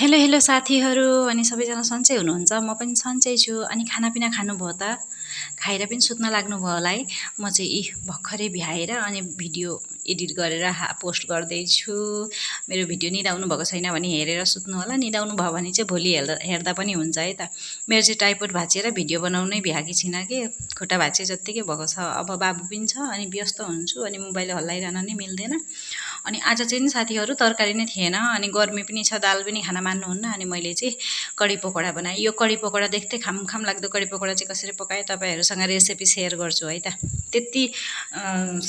Hello hello साथीहरू अनि सबैजना सन्चै हुनुहुन्छ। म पनि सन्चै छु। अनि खानापिना खानुभयो त? खाएर पनि सुत्न लाग्नुभयो होला है। म चाहिँ भर्खरै भ्याएर अनि भिडियो एडिट गरेर पोस्ट गर्दैछु। मेरो भिडियो निदाउनु भएको छैन भने हेरेर सुत्नु होला, निदाउनु भयो भने चाहिँ भोलि हेर्दा पनि हुन्छ है त। मेरो चाहिँ टाइपोड भाँचिएर भिडियो बनाउनै भ्याएकी छिन कि खुट्टा भाँचे जत्तिकै भएको छ। अब बाबु पनि छ अनि व्यस्त हुन्छु अनि मोबाइल हल्लाइरहन नै मिल्दैन। अनि आज चाहिँ नि साथीहरू तरकारी नै थिएन अनि गर्मी पनि छ, दाल पनि खान मान्नुहुन्न। अनि मैले चाहिँ कडी पकोडा बनाएँ। यो कडी पकोडा देख्दै खाम लाग्दो कडी पकोडा चाहिँ कसरी पकाएँ तपाईँहरूसँग रेसिपी सेयर गर्छु है त। त्यति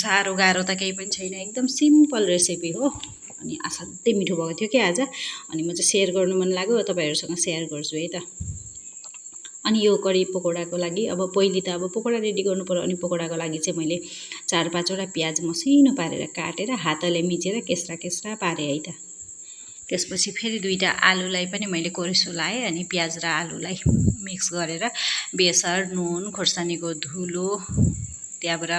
साह्रो गाह्रो त केही पनि छैन, एकदम सिम्पल रेसिपी हो। अनि असाध्यै मिठो भएको थियो कि आज, अनि म चाहिँ सेयर गर्नु मन लाग्यो, तपाईँहरूसँग सेयर गर्छु है त। अनि यो कडी पकोडाको लागि अब पहिले त अब पकोडा रेडी गर्नु पर्यो। अनि पकोडाको लागि चाहिँ मैले 4-5 वटा प्याज मसिनो पारेर काटेर हातले मिचेर केस्रा पारेँ है त। त्यसपछि फेरि 2टा आलुलाई पनि मैले कोरेसो लाएँ अनि प्याज र आलुलाई मिक्स गरेर बेसार, नुन, खोर्सानीको धुलो, त्यहाँबाट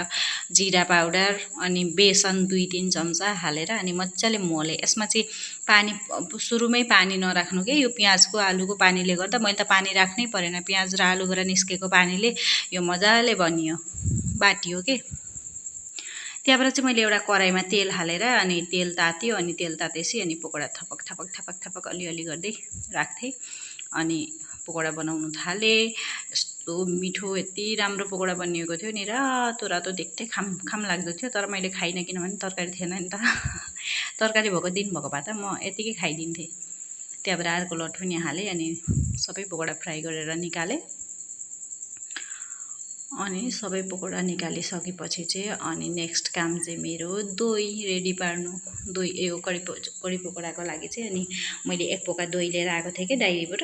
जिरा पाउडर अनि बेसन 2-3 चम्चा हालेर अनि मजाले मोले। यसमा चाहिँ पानी सुरुमै पानी नराख्नु के, यो प्याजको आलुको पानीले गर्दा मैले त पानी राख्नै परेन। प्याज र आलुबाट निस्केको पानीले यो मजाले बनियो, बाटियो के। त्यहाँबाट चाहिँ मैले एउटा कराईमा तेल हालेर अनि तेल तात्यो। अनि तेल तातेपछि अनि पकोडा थपक अलिअलि गर्दै राख्थेँ अनि पकोडा बनाउनु थालेँ। यस्तो मिठो, यति राम्रो पकोडा बनिएको थियो नि, रातो देख्दै खाम लाग्दो थियो। तर मैले खाइनँ किनभने तरकारी थिएन नि त। तरकारी भएको दिन भएको भए त म यतिकै खाइदिन्थेँ। त्यहाँबाट अर्को लट पनि हालेँ अनि सबै पकोडा फ्राई गरेर निकालेँ। अनि सबै पकोडा निकालिसकेपछि चाहिँ अनि नेक्स्ट काम चाहिँ मेरो दही रेडी पार्नु। दही यो कडी पकोडाको लागि चाहिँ अनि मैले 1 पोका दही लिएर आएको थिएँ कि डाइरीबाट।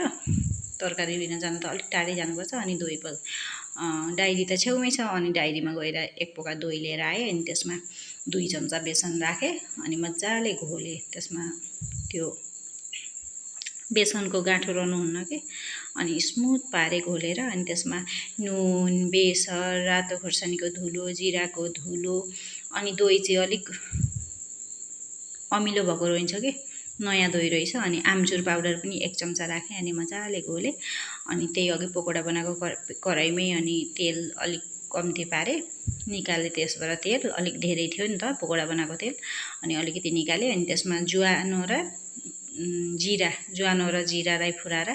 तरकारी लिन जानु त अलिक टाढै जानुपर्छ। अनि दही डाइरी त छेउमै छ। अनि डाइरीमा गएर 1 पोका दही लिएर आएँ। अनि त्यसमा 2 चम्चा बेसन राखेँ अनि मजाले घोलेँ। त्यसमा त्यो बेसनको गाँठो रहनुहुन्न कि, अनि स्मुथ पारे घोलेर अनि त्यसमा नुन, बेसर, रातो खोर्सानीको धुलो, जिराको धुलो, अनि दही चाहिँ अलिक अमिलो भएको रहन्छ कि, नयाँ दही रहेछ। अनि आमचुर पाउडर पनि 1 चम्चा राखेँ अनि मजाले घोलेँ। अनि त्यही अघि पकोडा बनाएको कराईमै अनि तेल अलिक कम्ती पारेँ, निकालेँ त्यसबाट। तेल अलिक धेरै थियो नि त पकोडा बनाएको तेल, अनि अलिकति निकालेँ। अनि त्यसमा ज्वानो र जिरालाई फुराएर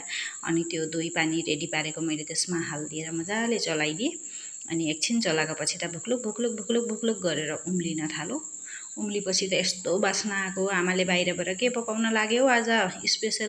अनि त्यो दही पानी रेडी पारेको मैले त्यसमा हालिदिएर मजाले चलाइदिएँ। अनि एकछिन चलाएको पछि त भुक्लुक गरेर उम्लिन थाल्यो। उम्लिपछि त यस्तो बास्ना आएको, आमाले बाहिरबाट के पकाउन लाग्यो आज स्पेसल